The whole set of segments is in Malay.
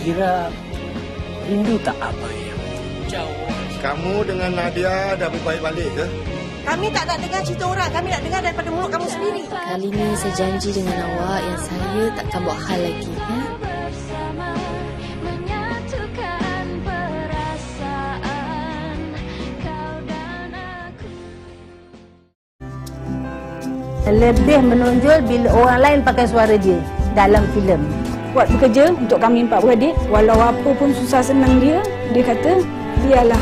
kira rindu tak apa yang jauh. Kamu dengan Nadia dah berbaik balik ke? Kami tak nak dengar cerita orang. Kami nak dengar daripada mulut kamu sendiri. Kali ni saya janji dengan awak yang saya takkan buat hal lagi. Ya? Lebih menonjol bila orang lain pakai suara dia dalam filem. Buat bekerja untuk kami empat beradik. Walau apa pun susah senang dia kata, biarlah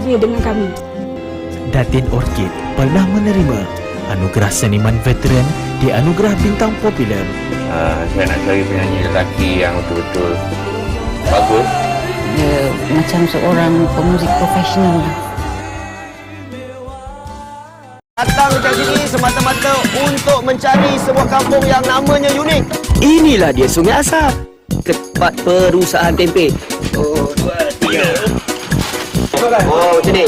dia dengan kami. Datin Orchid pernah menerima anugerah seniman veteran di anugerah bintang popular. Saya nak cari penyanyi lelaki yang betul-betul bagus. Dia macam seorang pemuzik profesional. Datang ke sini semata-mata untuk mencari sebuah kampung yang namanya unik. Inilah dia Sungai Asap, tempat perusahaan tempe. Oh, 2, 3. Oh, macam ni.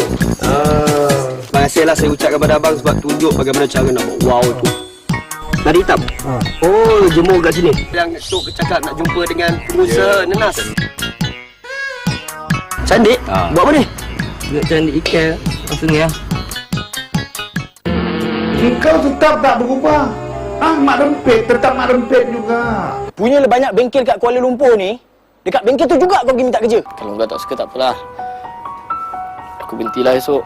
Terima kasihlah saya ucapkan kepada abang sebab tunjuk bagaimana cara nak buat wow tu. Nadi hitam? Oh, jemur kat sini. Yang Tok cakap nak jumpa dengan pengusaha nenas. Candik? Buat apa ni? Nak candik ikan sungai lah. Engkau tetap tak berubah. Mak Rempit tetap Mak Rempit juga. Punya banyak bengkel kat Kuala Lumpur ni. Dekat bengkel tu juga kau pergi minta kerja. Kalau kau tak suka tak apalah. Aku berhentilah esok.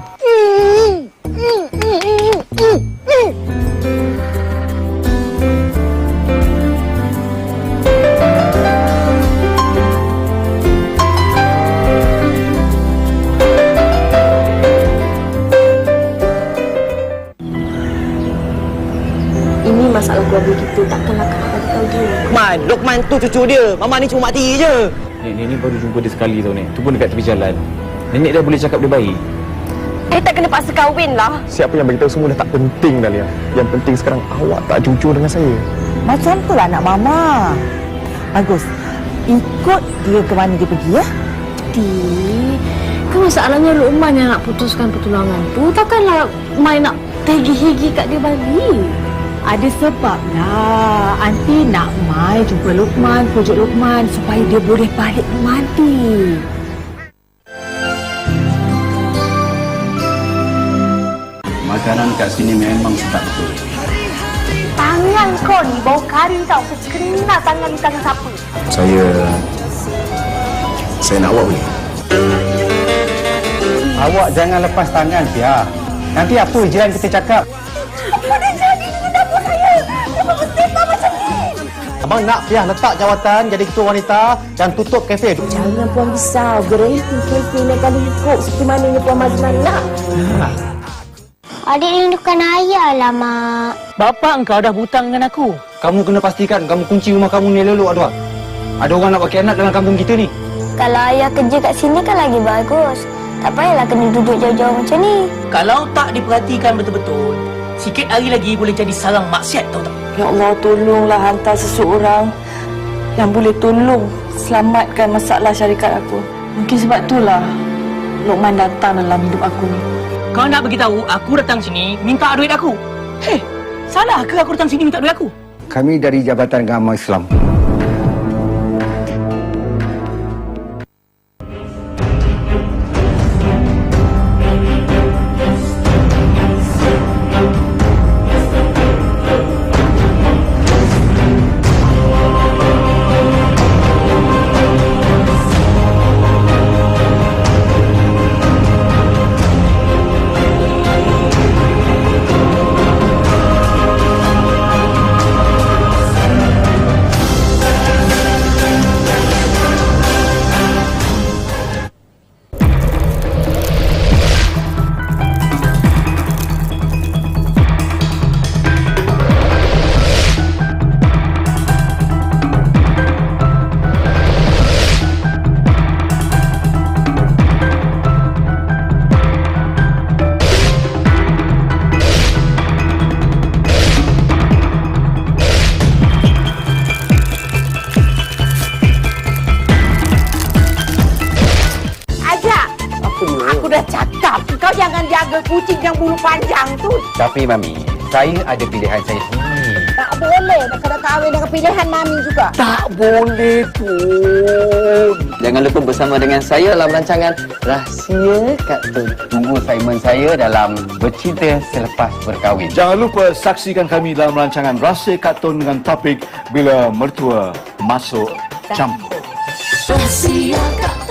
Ini masalah keluarga kita, takkanlah kakak bagi tahu dia. Lokman tu cucu dia. Mama ni cuma mati je. Nenek ni baru jumpa dia sekali tau, Nek. Tu pun dekat tepi jalan. Nenek dah boleh cakap dia baik. Tak kena paksa kahwin lah. Siapa yang beritahu semua dah tak penting, Dahlia. Yang penting sekarang awak tak jujur dengan saya. Macam tu lah anak mama. Bagus. Ikut dia ke mana dia pergi ya. Kan masalahnya Luqman yang nak putuskan pertunangan tu. Takkanlah Mai nak tegi-hegi kat dia balik. Ada sebab lah. Aunty nak Mai jumpa Luqman, pujuk Luqman supaya dia boleh balik rumah Aunty. Makanan kat sini memang sedap betul. Tangan kau ni bau kari tau. Kena tangan ni tangan siapa? Saya nak awak boleh? Awak jangan lepas tangan, Pia. Nanti apa jiran kita cakap? Apa dah jadi dengan dapur saya? Kenapa bersepah macam ni? Abang nak Pia letak jawatan jadi ketua wanita dan tutup kafe. Jangan Puan Besar. Berhenti kafe ni kalau ikut seperti mananya Puan Mazlan nak. Adik rindukan ayah lah, Mak. Bapa engkau dah hutang dengan aku. Kamu kena pastikan kamu kunci rumah kamu ni elok, Adwa. Ada orang nak pakai anak dalam kampung kita ni. Kalau ayah kerja kat sini kan lagi bagus. Tak payahlah kena duduk jauh-jauh macam ni. Kalau tak diperhatikan betul-betul, sikit hari lagi boleh jadi sarang maksiat, tahu tak? Ya Allah, tolonglah hantar seseorang yang boleh tolong selamatkan masalah syarikat aku. Mungkin sebab itulah Luqman datang dalam hidup aku ni. Kau nak beritahu aku datang sini minta duit aku? Hei, salah ke aku datang sini minta duit aku? Kami dari Jabatan Agama Islam. Kau jangan jaga kucing yang bulu panjang tu. Tapi Mami, saya ada pilihan saya sendiri. Tak boleh nak kena kahwin dengan pilihan Mami juga. Tak boleh pun. Jangan lupa bersama dengan saya dalam rancangan Rahsia Kak Tun. Tunggu segmen saya dalam Bercinta Selepas Berkahwin. Jangan lupa saksikan kami dalam rancangan Rahsia Kartun dengan topik Bila Mertua Masuk Campur. Rahsia Kak